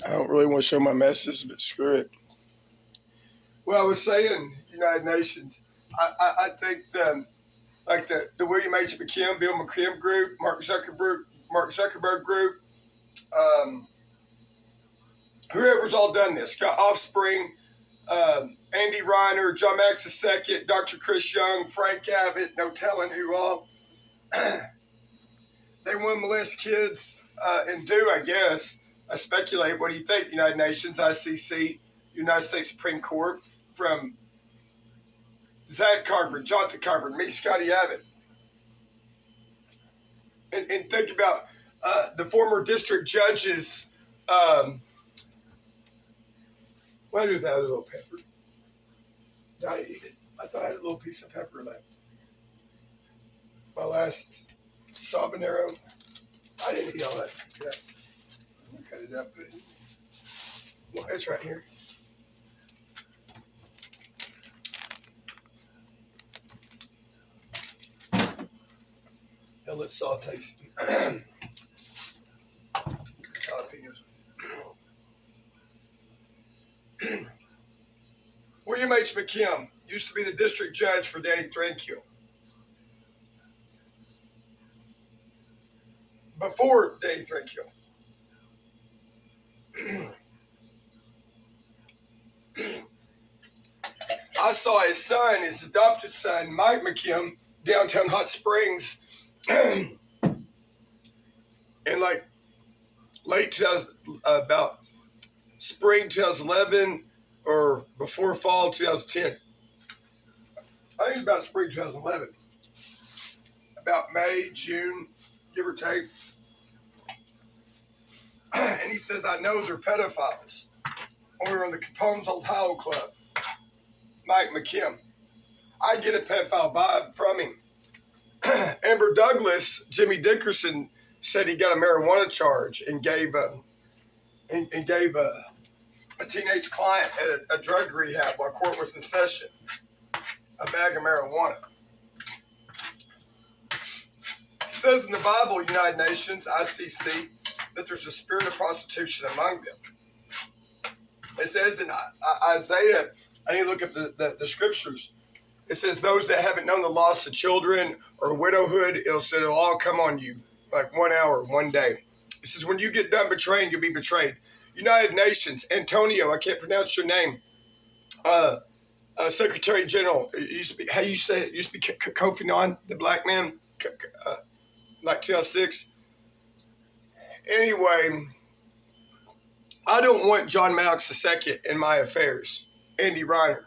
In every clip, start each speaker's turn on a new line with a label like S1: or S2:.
S1: I don't really want to show my message, but screw it. Well, I was saying, United Nations, I think the William H. McKim, Bill McKim group, Mark Zuckerberg group, whoever's all done this, got Offspring, Andy Reiner, John Max II, Dr. Chris Young, Frank Abbott, no telling who all. They want to molest kids and do, I guess. I speculate. What do you think, United Nations, ICC, United States Supreme Court, from Zach Carpenter, Jonathan Carpenter, me, Scotty Abbott. And think about the former district judges. Why did I have a little pepper? Did I eat it? I thought I had a little piece of pepper left. My last habanero. I didn't eat all that. Yeah. Cut it up. Well, it's right here. Now let's saute some jalapenos. William H. McKim used to be the district judge for Danny Tranquil. Before Danny Tranquil. I saw his son, his adopted son, Mike McKim, downtown Hot Springs in like late 2000, about spring 2011 or before fall 2010. I think it's about spring 2011. About May, June, give or take. And he says, I know they're pedophiles. When we were in the Capone's Ohio Club, Mike McKim. I get a pedophile vibe from him. Amber Douglas, Jimmy Dickerson, said he got a marijuana charge and gave a teenage client at a drug rehab while court was in session a bag of marijuana. It says in the Bible, United Nations, ICC, that there's a spirit of prostitution among them. It says in Isaiah, I need to look up the scriptures. It says those that haven't known the loss of children or widowhood, it'll all come on you, like 1 hour, 1 day. It says when you get done betraying, you'll be betrayed. United Nations, Antonio, I can't pronounce your name. Secretary General, it used to be, how you say it? It used to be Kofi Annan, the black man, like 2006. Anyway, I don't want John Max II in my affairs. Andy Reiner,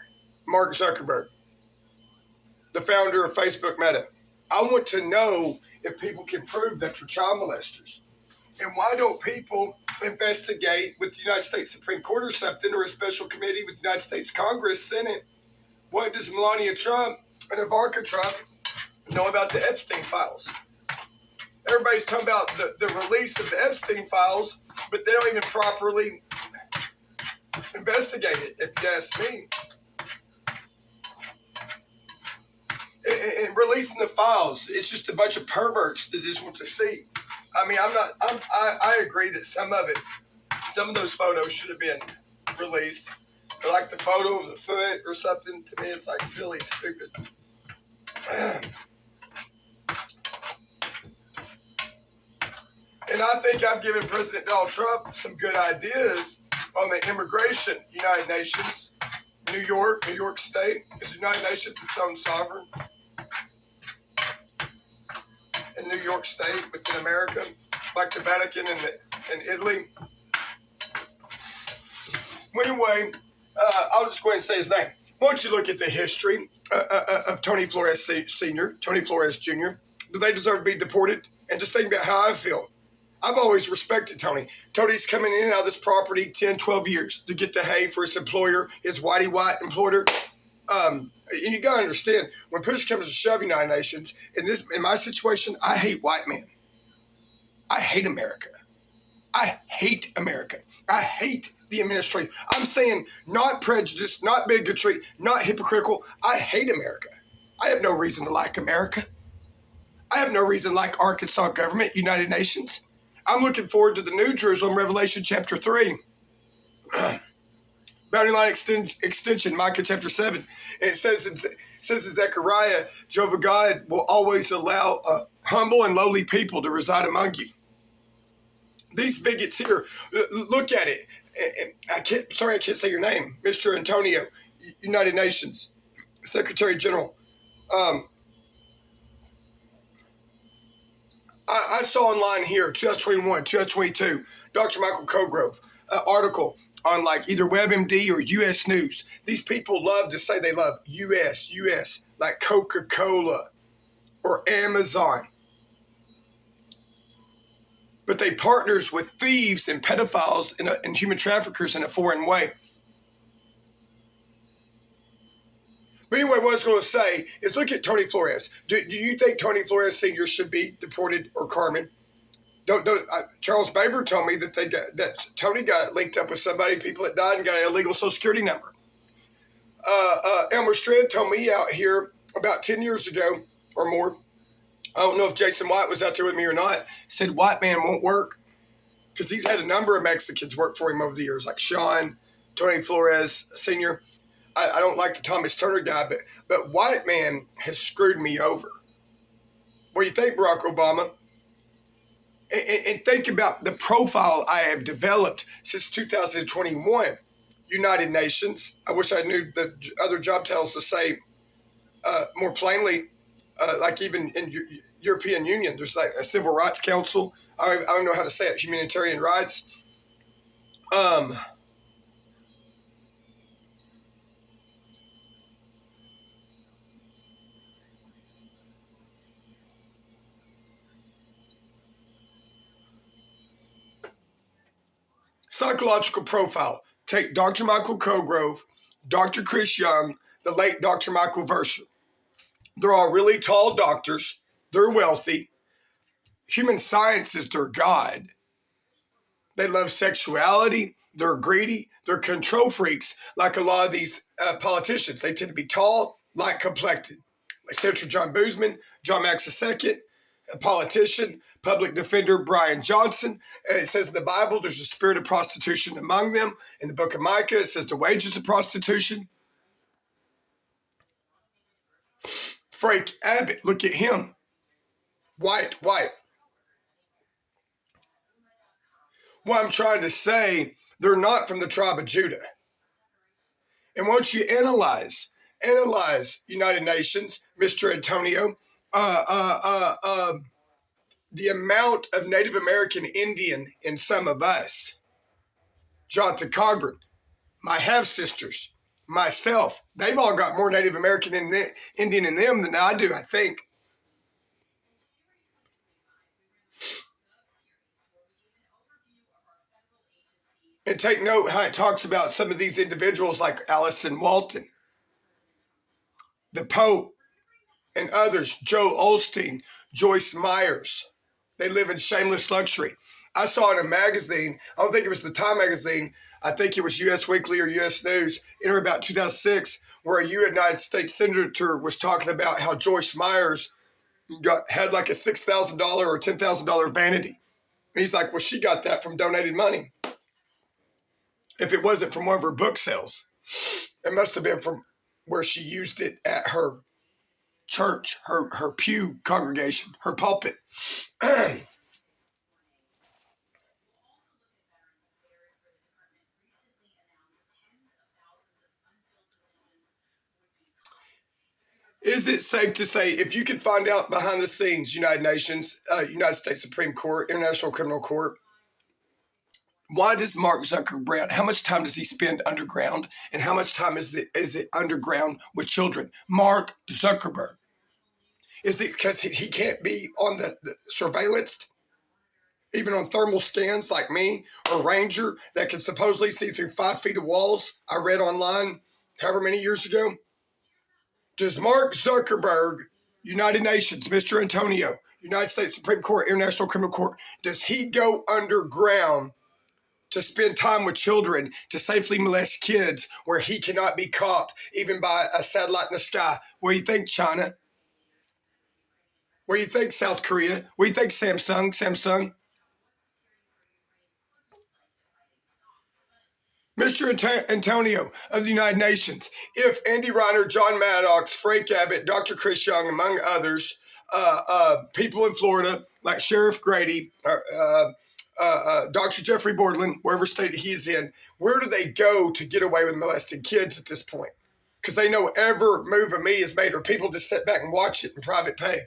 S1: Mark Zuckerberg, the founder of Facebook Meta. I want to know if people can prove that they're child molesters. And why don't people investigate with the United States Supreme Court or something, or a special committee with the United States Congress, Senate? What does Melania Trump and Ivanka Trump know about the Epstein files? Everybody's talking about the release of the Epstein files, but they don't even properly investigate it, if you ask me. And releasing the files, it's just a bunch of perverts that just want to see. I mean, I agree that some of those photos should have been released. But like the photo of the foot or something, to me, it's like silly, stupid. And I think I've given President Donald Trump some good ideas on the immigration. United Nations, New York State is United Nations its own sovereign. In New York State within America, like the Vatican and Italy. Anyway, I'll just go ahead and say his name. Why don't you look at the history of Tony Flores Sr., Tony Flores Jr.? Do they deserve to be deported? And just think about how I feel. I've always respected Tony. Tony's coming in and out of this property 10, 12 years to get the hay for his employer, his whitey white employer. And you got to understand, when push comes to shove, United Nations, in my situation, I hate white men. I hate America. I hate America. I hate the administration. I'm saying not prejudice, not bigotry, not hypocritical. I hate America. I have no reason to like America. I have no reason to like Arkansas government, United Nations. I'm looking forward to the New Jerusalem, Revelation chapter 3. Boundary line extension, Micah chapter 7. And it says in Zechariah, Jehovah God will always allow humble and lowly people to reside among you. These bigots here, look at it. I can't say your name. Mr. Antonio, United Nations, Secretary General. I saw online here, 2021, 2022, Dr. Michael Cogrove, article on like either WebMD or US News. These people love to say they love US, like Coca-Cola or Amazon. But they partners with thieves and pedophiles and human traffickers in a foreign way. But anyway, what I was going to say is look at Tony Flores. Do you think Tony Flores Sr. should be deported, or Carmen? Charles Baber told me that Tony got linked up with people that died and got an illegal Social Security number. Elmer Strand told me out here about 10 years ago or more. I don't know if Jason White was out there with me or not. Said white man won't work because he's had a number of Mexicans work for him over the years, like Sean, Tony Flores Sr. I don't like the Thomas Turner guy, but white man has screwed me over. What do you think, Barack Obama? And think about the profile I have developed since 2021. United Nations. I wish I knew the other job titles to say more plainly, like even in European Union, there's like a Civil Rights Council. I don't know how to say it, humanitarian rights. Psychological profile. Take Dr. Michael Cogrove, Dr. Chris Young, the late Dr. Michael Verscher. They're all really tall doctors. They're wealthy. Human science is their God. They love sexuality. They're greedy. They're control freaks, like a lot of these politicians. They tend to be tall, light complected. Like Senator John Boozman, John Max II, a politician, public defender Brian Johnson. It says in the Bible there's a spirit of prostitution among them. In the book of Micah, it says the wages of prostitution. Frank Abbott, look at him. White. What I'm trying to say, they're not from the tribe of Judah. And once you analyze United Nations, Mr. Antonio, the amount of Native American Indian in some of us, Jonathan Cogburn, my half-sisters, myself, they've all got more Native American Indian in them than I do, I think. And take note how it talks about some of these individuals like Allison Walton, the Pope, and others, Joe Osteen, Joyce Myers. They live in shameless luxury. I saw in a magazine, I don't think it was the Time magazine, I think it was US Weekly or US News, in about 2006, where a United States senator was talking about how Joyce Myers had like a $6,000 or $10,000 vanity. And he's like, well, she got that from donated money. If it wasn't from one of her book sales, it must have been from where she used it at her church, her pew congregation, her pulpit. Is it safe to say, if you can find out behind the scenes, United Nations, United States Supreme Court, International Criminal Court, why does Mark Zuckerberg, how much time does he spend underground, and how much time is it underground with children? Mark Zuckerberg. Is it because he can't be on the surveillance, even on thermal scans like me or Ranger that can supposedly see through 5 feet of walls? I read online however many years ago. Does Mark Zuckerberg, United Nations, Mr. Antonio, United States Supreme Court, International Criminal Court, does he go underground to spend time with children, to safely molest kids where he cannot be caught even by a satellite in the sky? What do you think, China? What do you think, South Korea? What do you think, Samsung? Mr. Antonio of the United Nations, if Andy Reiner, John Maddox, Frank Abbott, Dr. Chris Young, among others, people in Florida like Sheriff Grady, Dr. Jeffrey Bordelon, wherever state he's in, where do they go to get away with molesting kids at this point? Because they know every move of me is made, or people just sit back and watch it in private pay.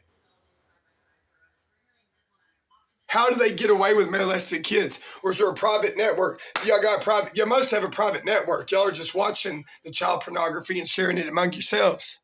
S1: How do they get away with molesting kids? Or is there a private network? Y'all got private. You must have a private network. Y'all are just watching the child pornography and sharing it among yourselves.